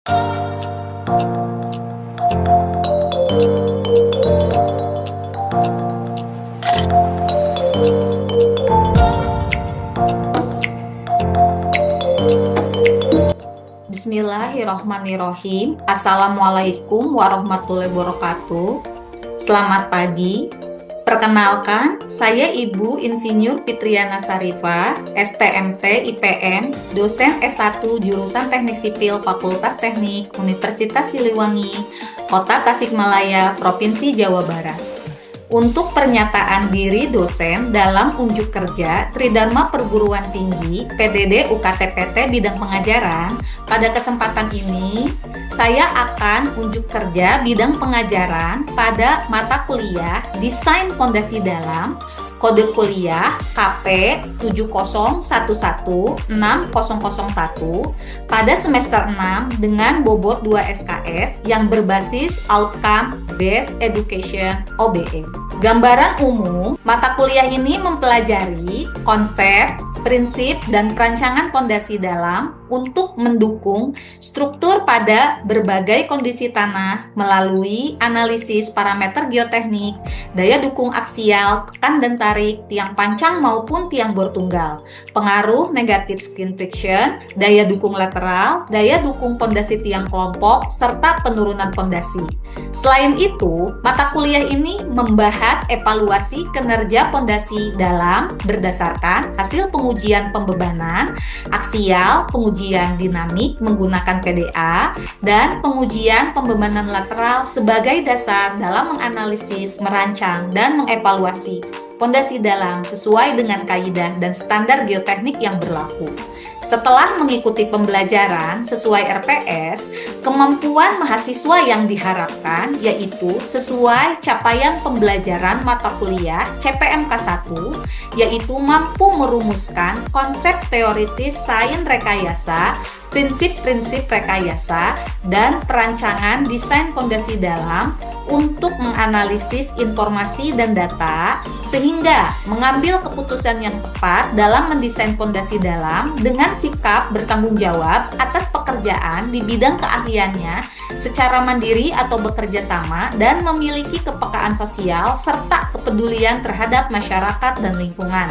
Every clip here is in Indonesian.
Bismillahirrohmanirrohim. Assalamualaikum warahmatullahi wabarakatuh. Selamat pagi. Perkenalkan, saya Ibu Insinyur Fitriana Sarifah, STMT IPM, dosen S1 jurusan Teknik Sipil Fakultas Teknik Universitas Siliwangi, Kota Tasikmalaya, Provinsi Jawa Barat. Untuk pernyataan diri dosen dalam unjuk kerja Tridharma Perguruan Tinggi PDD UKT-PT bidang pengajaran, pada kesempatan ini saya akan unjuk kerja bidang pengajaran pada mata kuliah Desain Pondasi Dalam, kode kuliah KP 701160001 pada semester 6 dengan bobot 2 SKS yang berbasis Outcome Based Education OBE. Gambaran umum, mata kuliah ini mempelajari konsep, prinsip, dan perancangan pondasi dalam untuk mendukung struktur pada berbagai kondisi tanah melalui analisis parameter geoteknik, daya dukung aksial, tekan dan tarik, tiang pancang maupun tiang bor tunggal, pengaruh negatif skin friction, daya dukung lateral, daya dukung pondasi tiang kelompok, serta penurunan pondasi. Selain itu, mata kuliah ini membahas evaluasi kinerja pondasi dalam berdasarkan hasil pengujian pembebanan, aksial, pengujian dinamik menggunakan PDA, dan pengujian pembebanan lateral sebagai dasar dalam menganalisis, merancang, dan mengevaluasi pondasi dalam sesuai dengan kaidah dan standar geoteknik yang berlaku. Setelah mengikuti pembelajaran sesuai RPS, kemampuan mahasiswa yang diharapkan yaitu sesuai capaian pembelajaran mata kuliah CPMK 1, yaitu mampu merumuskan konsep teoritis sains rekayasa, prinsip-prinsip rekayasa, dan perancangan desain pondasi dalam untuk menganalisis informasi dan data sehingga mengambil keputusan yang tepat dalam mendesain pondasi dalam dengan sikap bertanggung jawab atas pekerjaan di bidang keahliannya secara mandiri atau bekerja sama dan memiliki kepekaan sosial serta kepedulian terhadap masyarakat dan lingkungan.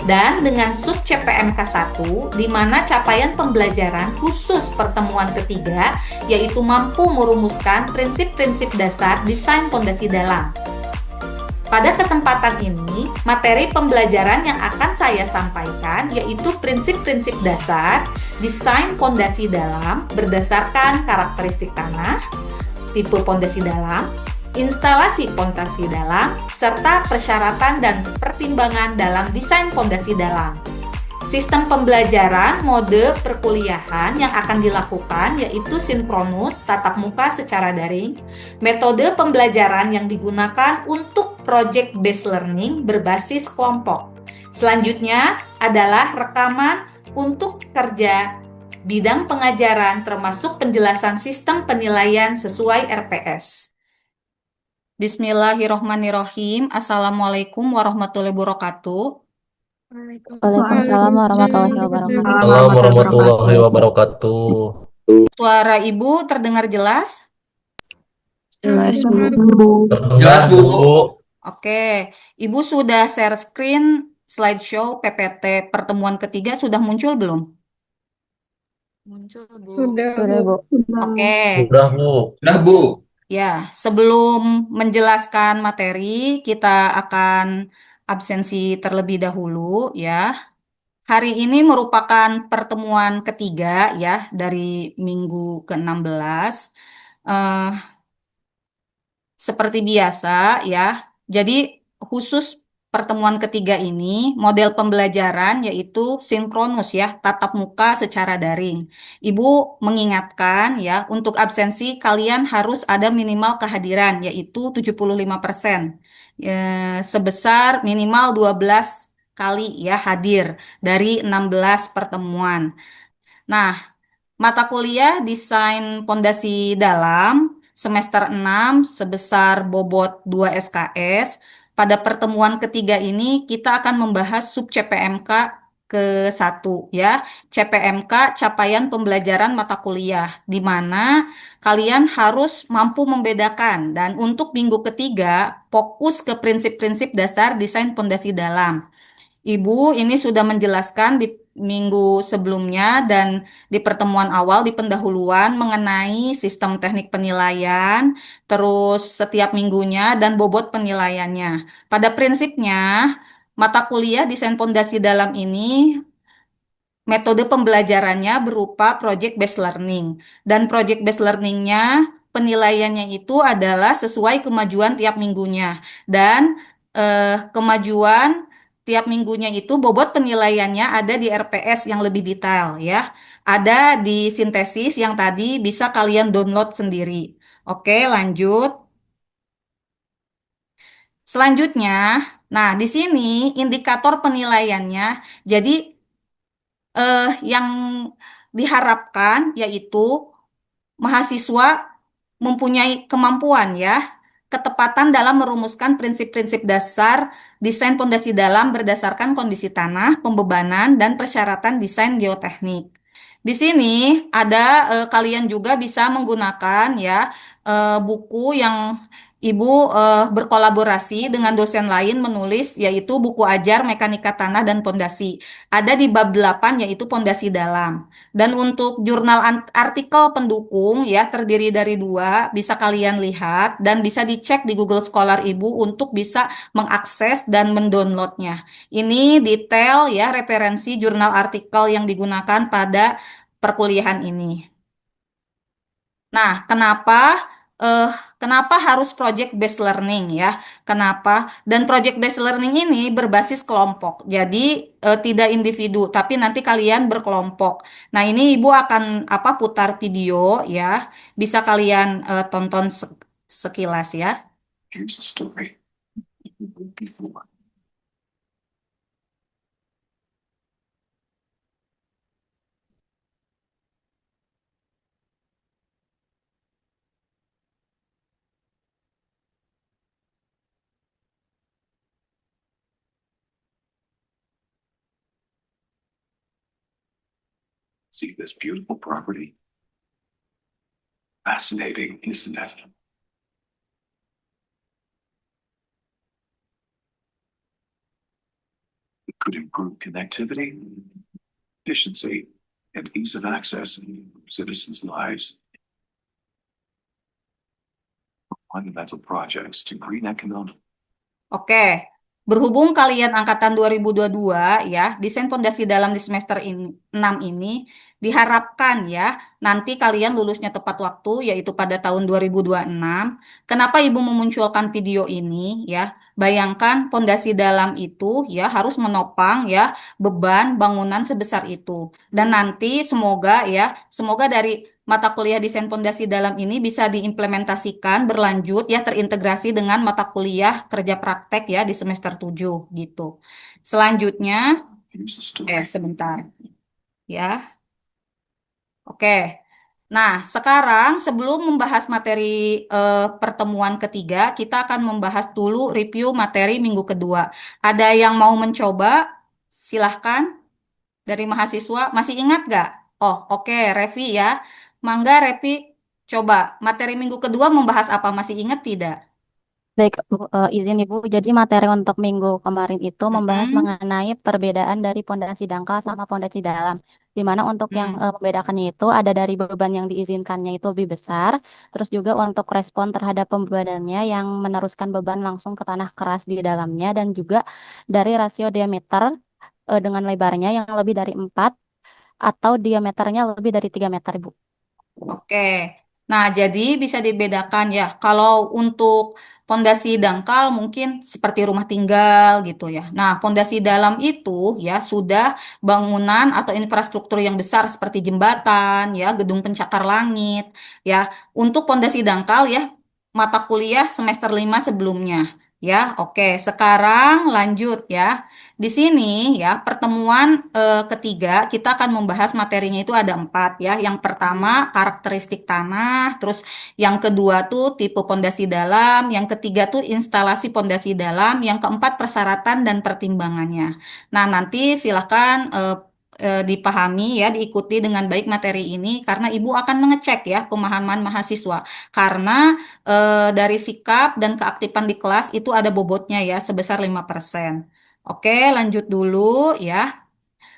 Dan dengan sub CPMK 1, di mana capaian pembelajaran khusus pertemuan ketiga, yaitu mampu merumuskan prinsip-prinsip dasar desain pondasi dalam. Pada kesempatan ini, materi pembelajaran yang akan saya sampaikan yaitu prinsip-prinsip dasar desain pondasi dalam berdasarkan karakteristik tanah, tipe pondasi dalam, instalasi pondasi dalam, serta persyaratan dan pertimbangan dalam desain pondasi dalam. Sistem pembelajaran mode perkuliahan yang akan dilakukan yaitu sinkronus tatap muka secara daring. Metode pembelajaran yang digunakan untuk project based learning berbasis kelompok. Selanjutnya adalah rekaman untuk kerja bidang pengajaran termasuk penjelasan sistem penilaian sesuai RPS. Bismillahirrohmanirrohim. Assalamualaikum warahmatullahi wabarakatuh. Waalaikumsalam warahmatullahi wabarakatuh. Assalamualaikum warahmatullahi wabarakatuh. Suara Ibu terdengar jelas? Jelas, Bu. Jelas, Bu. Oke, Ibu sudah share screen slideshow PPT pertemuan ketiga sudah muncul belum? Muncul, Bu. Sudah, Bu. Oke, Udah, Bu. Udah, Bu. ya, sebelum menjelaskan materi, kita akan absensi terlebih dahulu ya. Hari ini merupakan pertemuan ketiga ya dari minggu ke-16. Eh, Seperti biasa ya. Jadi khusus pertemuan ketiga ini model pembelajaran yaitu sinkronus ya, tatap muka secara daring. Ibu mengingatkan ya, untuk absensi kalian harus ada minimal kehadiran yaitu 75%. Sebesar minimal 12 kali ya hadir dari 16 pertemuan. Nah, mata kuliah Desain Pondasi Dalam semester 6 sebesar bobot 2 SKS. Pada pertemuan ketiga ini kita akan membahas sub CPMK ke-1 ya, CPMK Capaian Pembelajaran Mata Kuliah, di mana kalian harus mampu membedakan dan untuk minggu ketiga fokus ke prinsip-prinsip dasar desain pondasi dalam. Ibu ini sudah menjelaskan di minggu sebelumnya dan di pertemuan awal di pendahuluan mengenai sistem teknik penilaian, terus setiap minggunya dan bobot penilaiannya. Pada prinsipnya, mata kuliah desain pondasi dalam ini metode pembelajarannya berupa project based learning. Dan project based learningnya penilaiannya itu adalah sesuai kemajuan tiap minggunya. Dan kemajuan tiap minggunya itu bobot penilaiannya ada di RPS yang lebih detail ya. Ada di sintesis yang tadi bisa kalian download sendiri. Oke, lanjut. Selanjutnya, nah di sini indikator penilaiannya. Jadi yang diharapkan yaitu mahasiswa mempunyai kemampuan ya, ketepatan dalam merumuskan prinsip-prinsip dasar desain pondasi dalam berdasarkan kondisi tanah, pembebanan, dan persyaratan desain geoteknik. Di sini ada kalian juga bisa menggunakan ya buku yang Ibu berkolaborasi dengan dosen lain menulis yaitu buku ajar mekanika tanah dan pondasi. Ada di bab 8 yaitu pondasi dalam. Dan untuk jurnal artikel pendukung ya terdiri dari dua, bisa kalian lihat dan bisa dicek di Google Scholar Ibu untuk bisa mengakses dan mendownloadnya. Ini detail ya referensi jurnal artikel yang digunakan pada perkuliahan ini. Nah, eh, kenapa harus project based learning ya? Kenapa? Dan project based learning ini berbasis kelompok. Jadi tidak individu, tapi nanti kalian berkelompok. Nah, ini Ibu akan apa putar video ya. Bisa kalian tonton sekilas ya. Here's the story. See this beautiful property? Fascinating, isn't it? It could improve connectivity, efficiency, and ease of access in citizens' lives. Fundamental projects to green economic. Oke, berhubung kalian angkatan 2022 ya, desain pondasi dalam di semester ini, 6 ini diharapkan ya, nanti kalian lulusnya tepat waktu yaitu pada tahun 2026. Kenapa Ibu memunculkan video ini ya? Bayangkan pondasi dalam itu ya harus menopang ya beban bangunan sebesar itu. Dan nanti semoga dari mata kuliah desain pondasi dalam ini bisa diimplementasikan berlanjut ya terintegrasi dengan mata kuliah kerja praktek ya di semester 7 gitu. Selanjutnya Here's the story. sebentar ya. Oke. Nah, sekarang sebelum membahas materi pertemuan ketiga, kita akan membahas dulu review materi minggu kedua. Ada yang mau mencoba? Silahkan dari mahasiswa. Masih ingat gak? Oh, oke, Revi ya. Mangga, Revi, coba materi minggu kedua membahas apa? Masih ingat tidak? Baik, Bu, izin Ibu. Jadi materi untuk minggu kemarin itu membahas Mm-mm. mengenai perbedaan dari pondasi dangkal sama pondasi dalam. Di mana untuk yang Hmm. membedakannya itu ada dari beban yang diizinkannya itu lebih besar, terus juga untuk respon terhadap pembebanannya yang meneruskan beban langsung ke tanah keras di dalamnya dan juga dari rasio diameter dengan lebarnya yang lebih dari 4 atau diameternya lebih dari 3 meter, Ibu. Oke. Nah, jadi bisa dibedakan ya. Kalau untuk pondasi dangkal mungkin seperti rumah tinggal gitu ya. Nah, pondasi dalam itu ya sudah bangunan atau infrastruktur yang besar seperti jembatan ya, gedung pencakar langit ya. Untuk pondasi dangkal ya mata kuliah semester 5 sebelumnya. Ya, oke. Sekarang lanjut ya. Di sini ya, pertemuan ketiga kita akan membahas materinya itu ada empat ya. Yang pertama karakteristik tanah, terus yang kedua tuh tipe pondasi dalam, yang ketiga tuh instalasi pondasi dalam, yang keempat persyaratan dan pertimbangannya. Nah, nanti silahkan dipahami ya, diikuti dengan baik materi ini karena Ibu akan mengecek ya pemahaman mahasiswa. Karena dari sikap dan keaktifan di kelas itu ada bobotnya ya sebesar 5%. Oke, lanjut dulu ya.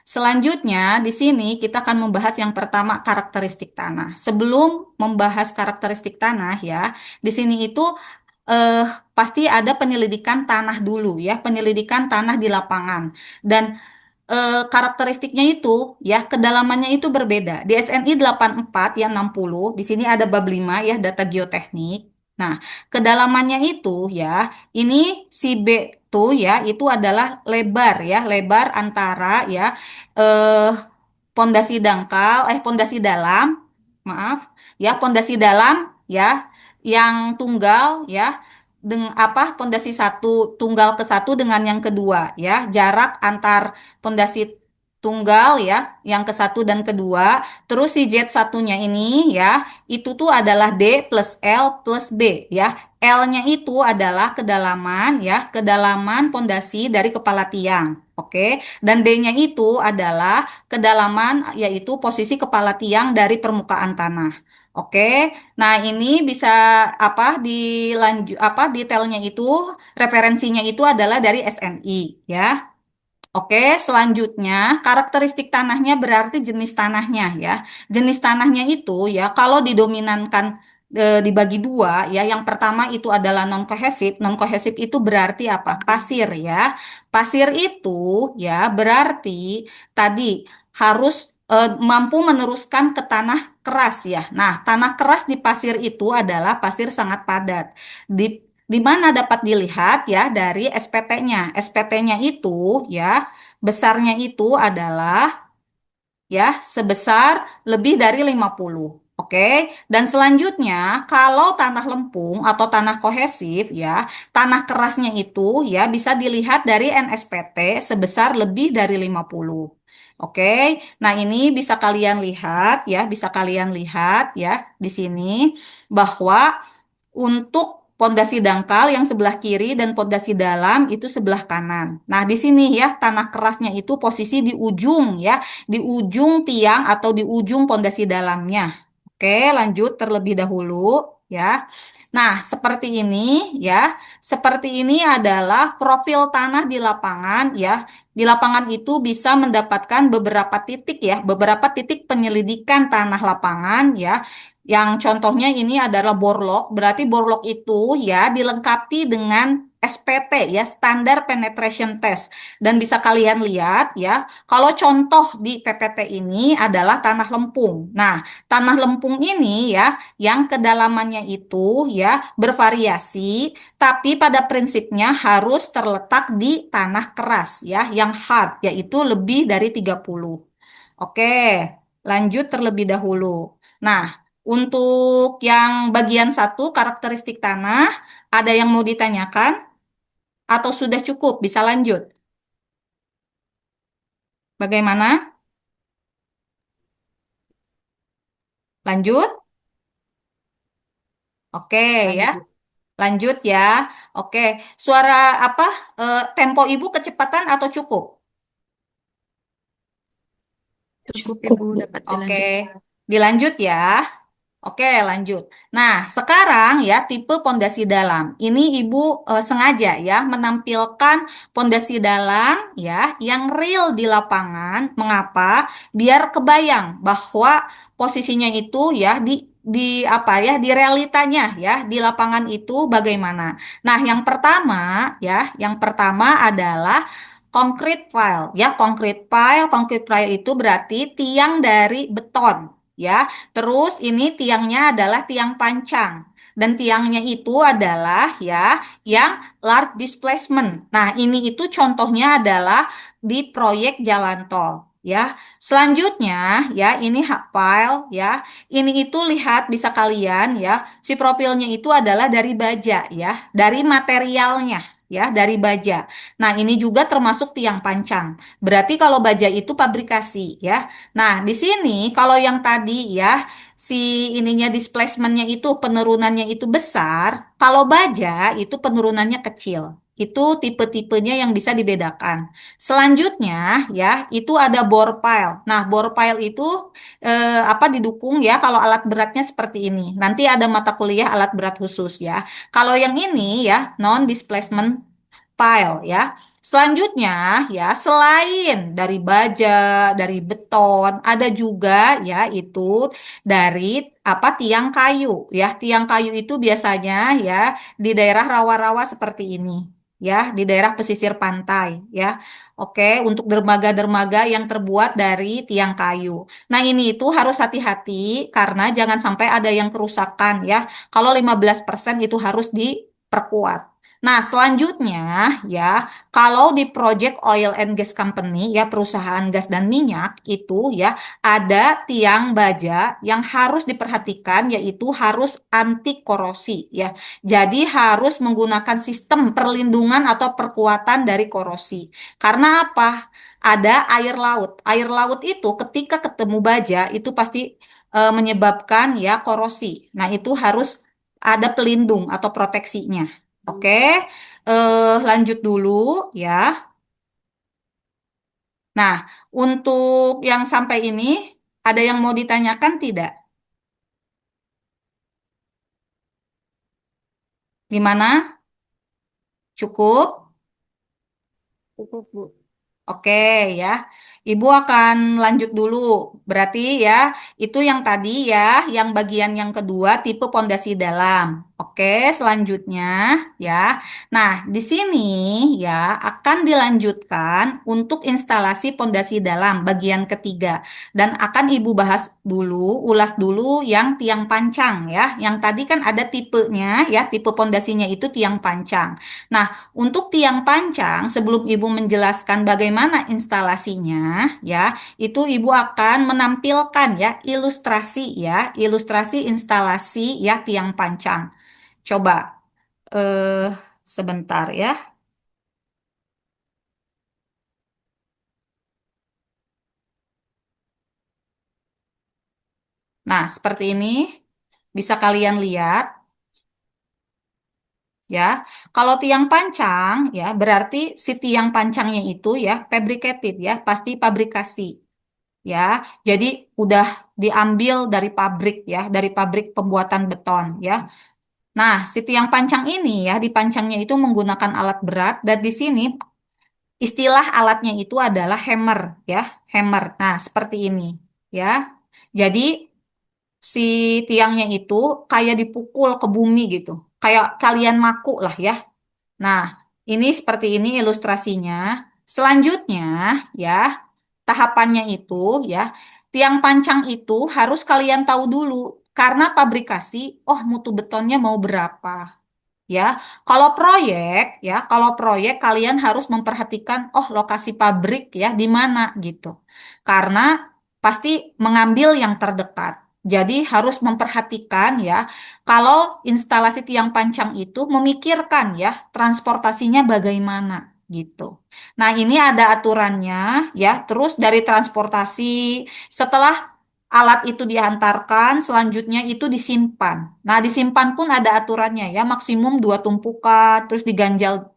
Selanjutnya di sini kita akan membahas yang pertama karakteristik tanah. Sebelum membahas karakteristik tanah ya, di sini itu eh, pasti ada penyelidikan tanah dulu ya, penyelidikan tanah di lapangan. Dan karakteristiknya itu ya kedalamannya itu berbeda. Di SNI 84 ya 60, di sini ada bab 5 ya data geoteknik. Nah, kedalamannya itu ya ini si B tuh ya itu adalah lebar ya, lebar antara ya eh pondasi dangkal pondasi dalam, maaf, ya pondasi dalam ya yang tunggal ya dengan apa pondasi satu tunggal ke satu dengan yang kedua ya jarak antar pondasi tunggal ya yang ke satu dan kedua terus si Z satunya ini ya itu tuh adalah D plus L plus B ya L-nya itu adalah kedalaman ya kedalaman pondasi dari kepala tiang oke dan B-nya itu adalah kedalaman yaitu posisi kepala tiang dari permukaan tanah oke. Nah, ini bisa apa dilanjut apa detailnya itu referensinya itu adalah dari SNI ya. Oke, selanjutnya karakteristik tanahnya berarti jenis tanahnya ya. Jenis tanahnya itu ya kalau didominankan dibagi dua ya. Yang pertama itu adalah non kohesif. Non kohesif itu berarti apa? Pasir ya. Pasir itu ya berarti tadi harus mampu meneruskan ke tanah keras ya. Nah, tanah keras di pasir itu adalah pasir sangat padat. Di mana dapat dilihat ya dari SPT-nya. SPT-nya itu ya besarnya itu adalah ya sebesar lebih dari 50. Oke, dan selanjutnya kalau tanah lempung atau tanah kohesif ya, tanah kerasnya itu ya bisa dilihat dari NSPT sebesar lebih dari 50. Oke, nah ini bisa kalian lihat ya, bisa kalian lihat ya di sini bahwa untuk pondasi dangkal yang sebelah kiri dan pondasi dalam itu sebelah kanan. Nah, di sini ya tanah kerasnya itu posisi di ujung ya, di ujung tiang atau di ujung pondasi dalamnya. Oke, lanjut terlebih dahulu ya. Nah, seperti ini ya. Seperti ini adalah profil tanah di lapangan ya. Di lapangan itu bisa mendapatkan beberapa titik ya, beberapa titik penyelidikan tanah lapangan ya yang contohnya ini adalah borlog, berarti borlog itu ya dilengkapi dengan SPT ya, Standard Penetration Test. Dan bisa kalian lihat ya, kalau contoh di PPT ini adalah tanah lempung. Nah, tanah lempung ini ya, yang kedalamannya itu ya bervariasi, tapi pada prinsipnya harus terletak di tanah keras ya, yang hard, yaitu lebih dari 30. Oke, lanjut terlebih dahulu. Nah, untuk yang bagian satu, karakteristik tanah, ada yang mau ditanyakan? Atau sudah cukup? Bisa lanjut. Bagaimana? Lanjut? Oke ya, Lanjut. lanjut ya. Oke, suara apa? Tempo ibu kecepatan atau cukup? Cukup Cukup, Ibu Bu. dapat Oke, dilanjutkan. dilanjut ya. Oke, lanjut. Nah, sekarang ya tipe pondasi dalam. Ini Ibu sengaja ya menampilkan pondasi dalam ya yang real di lapangan. Mengapa? Biar kebayang bahwa posisinya itu ya di apa ya di realitanya ya di lapangan itu bagaimana. Nah, yang pertama adalah concrete pile itu berarti tiang dari beton ya. Terus ini tiangnya adalah tiang pancang. Dan tiangnya itu adalah ya yang large displacement. Nah, ini itu contohnya adalah di proyek jalan tol. ya. Selanjutnya ya, ini hak file ya. Ini itu lihat bisa kalian ya, si profilnya itu adalah dari baja ya, dari materialnya ya, dari baja. Nah, ini juga termasuk tiang pancang. Berarti kalau baja itu pabrikasi ya. Nah, di sini kalau yang tadi ya, si ininya displacementnya itu penurunannya itu besar, kalau baja itu penurunannya kecil. Itu tipe-tipenya yang bisa dibedakan. Selanjutnya ya, itu ada bore pile. Nah, bore pile itu apa didukung ya kalau alat beratnya seperti ini. Nanti ada mata kuliah alat berat khusus ya. Kalau yang ini ya, non displacement pile ya. Selanjutnya ya, selain dari baja, dari beton, ada juga ya itu dari apa tiang kayu ya. Tiang kayu itu biasanya ya di daerah rawa-rawa seperti ini ya, di daerah pesisir pantai ya. Oke, untuk dermaga-dermaga yang terbuat dari tiang kayu. Nah, ini itu harus hati-hati karena jangan sampai ada yang kerusakan ya. Kalau 15% itu harus diperkuat. Nah, selanjutnya ya, kalau di Project Oil and Gas Company ya, perusahaan gas dan minyak itu ya, ada tiang baja yang harus diperhatikan yaitu harus anti korosi ya. Jadi harus menggunakan sistem perlindungan atau perkuatan dari korosi. Karena apa? Ada air laut. Air laut itu ketika ketemu baja itu pasti menyebabkan ya korosi. Nah, itu harus ada pelindung atau proteksinya. Oke, lanjut dulu ya. Nah, untuk yang sampai ini, ada yang mau ditanyakan tidak? Gimana? Cukup? Cukup, Bu. Oke ya, Ibu akan lanjut dulu. Berarti ya, itu yang tadi ya, yang bagian yang kedua tipe pondasi dalam. Oke, selanjutnya ya. Nah, di sini ya akan dilanjutkan untuk instalasi pondasi dalam bagian ketiga dan akan Ibu bahas dulu, ulas dulu yang tiang pancang ya. Yang tadi kan ada tipenya ya, tipe pondasinya itu tiang pancang. Nah, untuk tiang pancang, sebelum Ibu menjelaskan bagaimana instalasinya, ya, itu Ibu akan menampilkan ya ilustrasi instalasi ya tiang pancang. Coba sebentar ya. Nah, seperti ini bisa kalian lihat ya. Kalau tiang pancang ya berarti si tiang pancangnya itu ya fabricated ya, pasti pabrikasi. Ya, jadi udah diambil dari pabrik ya, dari pabrik pembuatan beton ya. Nah, si tiang pancang ini ya, dipancangnya itu menggunakan alat berat dan di sini istilah alatnya itu adalah hammer ya, hammer. Nah, seperti ini ya. Jadi si tiangnya itu kayak dipukul ke bumi gitu, kayak kalian maku lah ya. Nah, ini seperti ini ilustrasinya. Selanjutnya ya, tahapannya itu ya, tiang pancang itu harus kalian tahu dulu karena pabrikasi, oh mutu betonnya mau berapa. Ya, kalau proyek kalian harus memperhatikan, oh lokasi pabrik ya di mana gitu. Karena pasti mengambil yang terdekat. Jadi harus memperhatikan ya, kalau instalasi tiang pancang itu memikirkan ya transportasinya bagaimana gitu. Nah, ini ada aturannya ya. Terus dari transportasi setelah alat itu diantarkan, selanjutnya itu disimpan. Nah, disimpan pun ada aturannya ya, maksimum 2 tumpukan, terus diganjal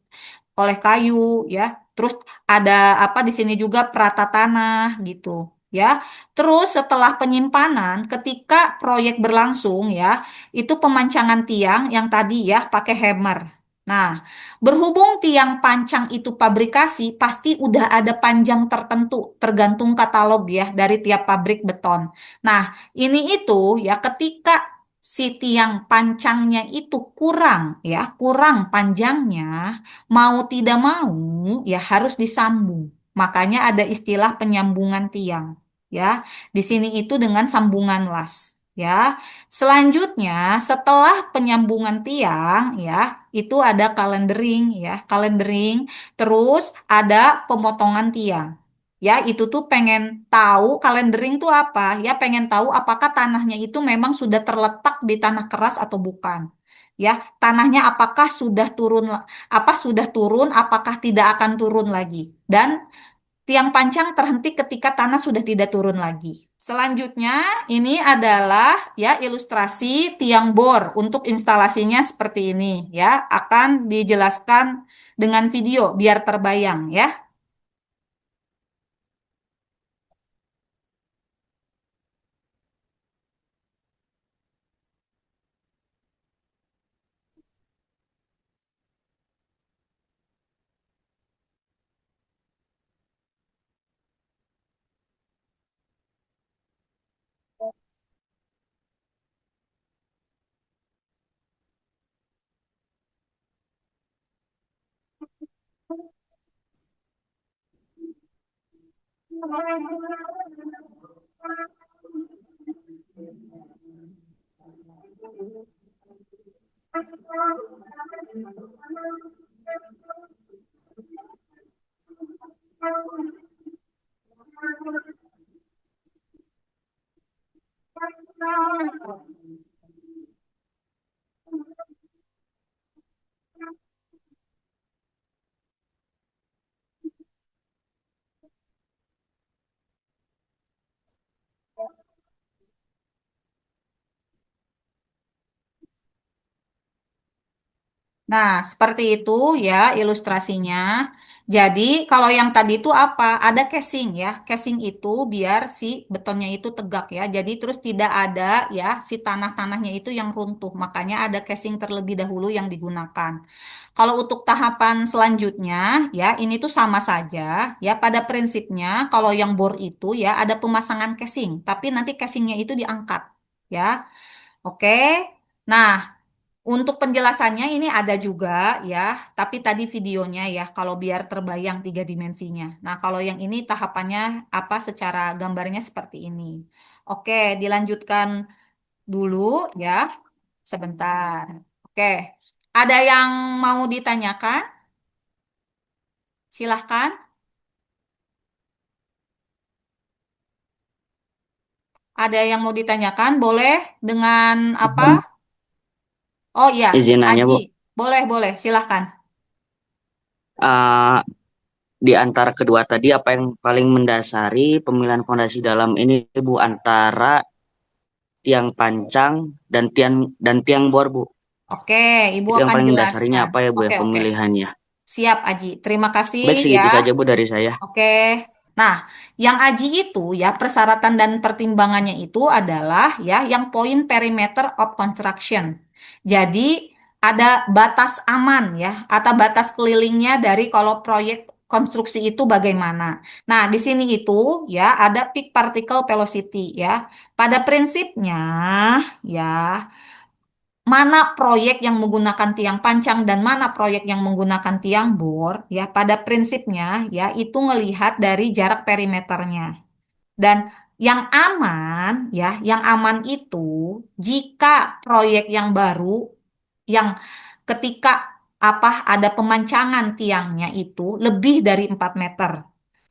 oleh kayu ya. Terus ada apa di sini juga perata tanah gitu ya. Terus setelah penyimpanan, ketika proyek berlangsung ya, itu pemancangan tiang yang tadi ya pakai hammer. Nah, berhubung tiang pancang itu pabrikasi, pasti udah ada panjang tertentu, tergantung katalog ya dari tiap pabrik beton. Nah, ini itu ya ketika si tiang pancangnya itu kurang ya, kurang panjangnya, mau tidak mau ya harus disambung. Makanya ada istilah penyambungan tiang ya. Di sini itu dengan sambungan las ya. Selanjutnya setelah penyambungan tiang ya, itu ada calendering ya, calendering, terus ada pemotongan tiang. Ya, itu tuh pengen tahu calendering tuh apa? Ya, pengen tahu apakah tanahnya itu memang sudah terletak di tanah keras atau bukan. Ya, tanahnya apakah sudah turun sudah turun, apakah tidak akan turun lagi. Dan tiang pancang terhenti ketika tanah sudah tidak turun lagi. Selanjutnya, ini adalah ya ilustrasi tiang bor untuk instalasinya seperti ini ya. Akan dijelaskan dengan video biar terbayang ya. Nah, seperti itu ya ilustrasinya. Jadi, kalau yang tadi itu apa? Ada casing ya. Casing itu biar si betonnya itu tegak ya. Jadi terus tidak ada ya si tanah-tanahnya itu yang runtuh. Makanya ada casing terlebih dahulu yang digunakan. Kalau untuk tahapan selanjutnya ya ini tuh sama saja ya. Pada prinsipnya kalau yang bor itu ya ada pemasangan casing, tapi nanti casingnya itu diangkat ya. Oke. Nah, untuk penjelasannya ini ada juga ya, tapi tadi videonya ya kalau biar terbayang tiga dimensinya. Nah, kalau yang ini tahapannya apa secara gambarnya seperti ini. Oke, dilanjutkan dulu ya. Sebentar. Oke. Ada yang mau ditanyakan? Silahkan. Ada yang mau ditanyakan? Boleh dengan apa? Oh iya, Izin nanya, Aji. Bu. Boleh, boleh. Silahkan. Eh, di antara kedua tadi, apa yang paling mendasari pemilihan fondasi dalam ini, Bu, antara tiang pancang dan tiang bor, Bu? Oke, Ibu Itu yang akan paling mendasarinya jelaskan. apa ya, Bu, Oke, ya oke. pemilihannya? Siap, Aji. Terima kasih Baik, ya. segitu saja, Bu, dari saya. Oke. Nah, yang Aji itu ya persyaratan dan pertimbangannya itu adalah ya yang point perimeter of construction. Jadi ada batas aman ya atau batas kelilingnya dari kalau proyek konstruksi itu bagaimana. Nah, di sini itu ya ada peak particle velocity ya. Pada prinsipnya ya mana proyek yang menggunakan tiang pancang dan mana proyek yang menggunakan tiang bor, ya pada prinsipnya ya itu ngelihat dari jarak perimeternya. Dan yang aman ya, yang aman itu jika proyek yang baru yang ketika ada pemancangan tiangnya itu lebih dari 4 meter.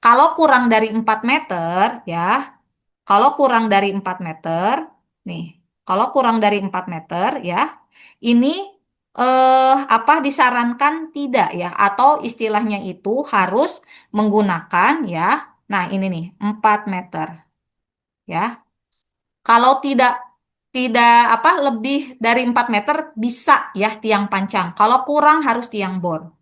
Kalau kurang dari 4 meter ya kalau kurang dari 4 meter, nih, kalau kurang dari 4 meter ya, ini disarankan tidak ya atau istilahnya itu harus menggunakan ya. Nah, ini nih 4 meter ya. Kalau tidak tidak lebih dari 4 meter bisa ya tiang pancang. Kalau kurang harus tiang bor.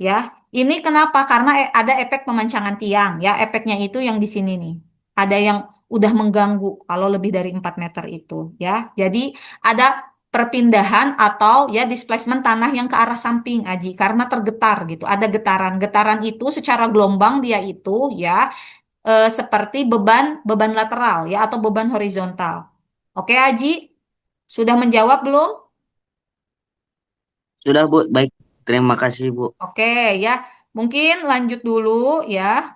Ya, ini kenapa? Karena ada efek pemancangan tiang. Ya, efeknya itu yang di sini nih. Ada yang udah mengganggu kalau lebih dari 4 meter itu. Ya, jadi ada perpindahan atau ya displacement tanah yang ke arah samping, Aji, karena tergetar gitu. Ada getaran. Getaran itu secara gelombang dia itu ya seperti beban beban lateral ya atau beban horizontal. Oke, Aji, sudah menjawab belum? Sudah, Bu. Baik, terima kasih, Bu. Oke, ya. Mungkin lanjut dulu ya.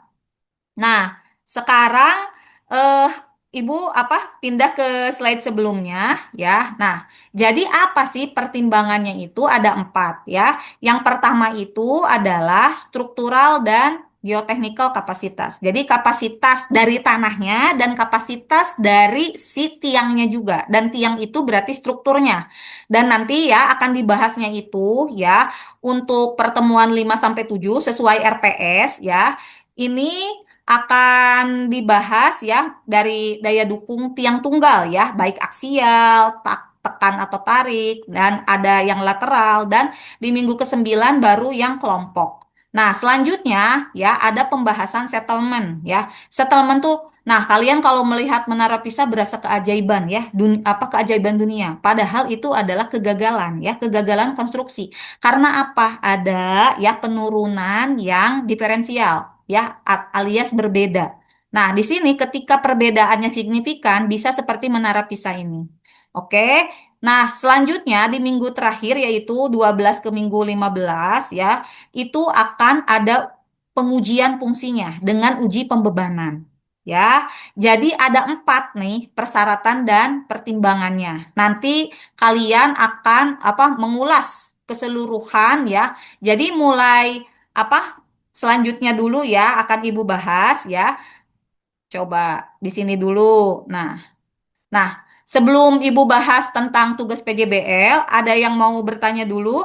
Nah, sekarang eh Ibu pindah ke slide sebelumnya ya. Nah, jadi apa sih pertimbangannya itu ada 4 ya. Yang pertama itu adalah struktural dan geotechnical kapasitas. Jadi kapasitas dari tanahnya dan kapasitas dari si tiangnya juga. Dan tiang itu berarti strukturnya. Dan nanti ya akan dibahasnya itu ya untuk pertemuan 5 sampai 7 sesuai RPS ya. Ini akan dibahas ya dari daya dukung tiang tunggal ya, baik aksial, tekan atau tarik, dan ada yang lateral, dan di minggu ke-9 baru yang kelompok. Nah, selanjutnya ya ada pembahasan settlement ya. Settlement tuh, nah kalian kalau melihat Menara Pisa berasa keajaiban ya, keajaiban dunia. Padahal itu adalah kegagalan ya, kegagalan konstruksi. Karena apa? Ada ya penurunan yang diferensial ya, alias berbeda. Nah, di sini ketika perbedaannya signifikan bisa seperti Menara Pisa ini. Oke. Nah, selanjutnya di minggu terakhir yaitu 12 ke minggu 15 ya, itu akan ada pengujian fungsinya dengan uji pembebanan. Ya, jadi ada 4 nih persyaratan dan pertimbangannya. Nanti kalian akan mengulas keseluruhan ya. Jadi mulai apa selanjutnya dulu ya akan Ibu bahas ya. Coba di sini dulu. Nah, sebelum Ibu bahas tentang tugas PJBL, ada yang mau bertanya dulu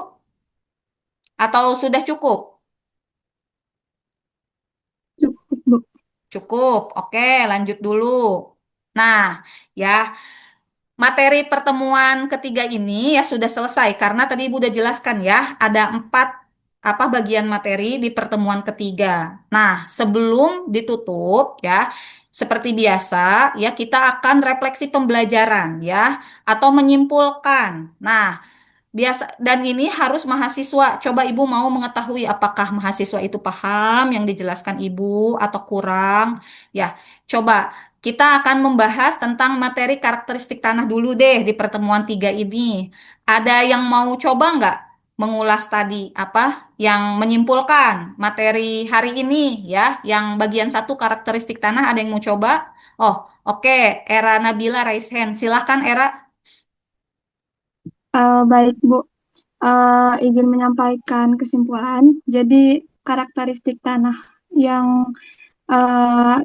atau sudah cukup? Cukup, Bu. Cukup. Oke, lanjut dulu. Nah, ya, materi pertemuan ketiga ini ya sudah selesai karena tadi Ibu udah jelaskan ya, ada 4 bagian materi di pertemuan ketiga. Nah, sebelum ditutup ya, seperti biasa ya kita akan refleksi pembelajaran ya atau menyimpulkan. Nah, biasa dan ini harus mahasiswa. Coba Ibu mau mengetahui apakah mahasiswa itu paham yang dijelaskan Ibu atau kurang? Ya, coba kita akan membahas tentang materi karakteristik tanah dulu deh di pertemuan 3 ini. Ada yang mau coba nggak mengulas tadi yang menyimpulkan materi hari ini ya, yang bagian 1 karakteristik tanah ada yang mau coba? Oh, oke. Era Nabila raise hand. Silahkan Era. Baik, Bu. Izin menyampaikan kesimpulan. Jadi, karakteristik tanah yang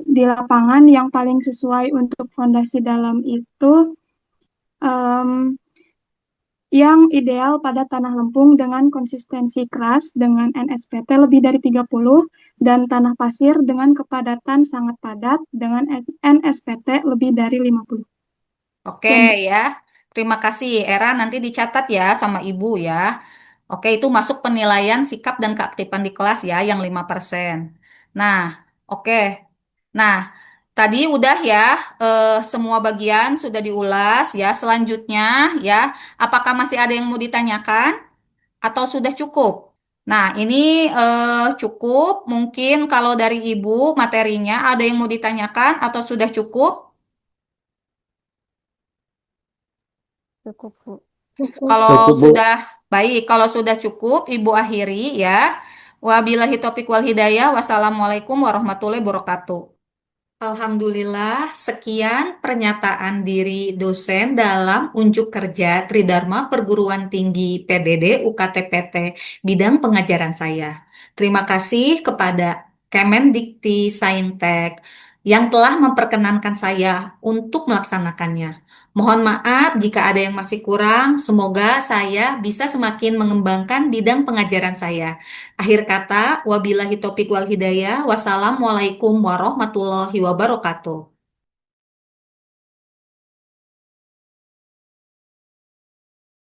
di lapangan yang paling sesuai untuk fondasi dalam itu em, yang ideal pada tanah lempung dengan konsistensi keras dengan NSPT lebih dari 30 dan tanah pasir dengan kepadatan sangat padat dengan NSPT lebih dari 50. Oke Sekian, Bu. ya, terima kasih Era. Nanti dicatat ya sama Ibu ya. Oke, itu masuk penilaian sikap dan keaktifan di kelas ya, yang 5%. Nah, oke. Nah, tadi udah ya, semua bagian sudah diulas ya. Selanjutnya ya, apakah masih ada yang mau ditanyakan atau sudah cukup? Nah, ini cukup. Mungkin kalau dari Ibu materinya ada yang mau ditanyakan atau sudah cukup? Cukup, Bu. Cukup. Kalau Cukup, Bu. sudah baik, kalau sudah cukup, Ibu akhiri ya. Wabillahi taufiq wal hidayah. Wassalamualaikum warahmatullahi wabarakatuh. Alhamdulillah, sekian pernyataan diri dosen dalam unjuk kerja Tridharma Perguruan Tinggi PDD UKT-PT bidang pengajaran saya. Terima kasih kepada Kemendikti Saintek yang telah memperkenankan saya untuk melaksanakannya. Mohon maaf jika ada yang masih kurang, semoga saya bisa semakin mengembangkan bidang pengajaran saya. Akhir kata, wabillahi taufiq wal hidayah. Wassalamualaikum warahmatullahi wabarakatuh.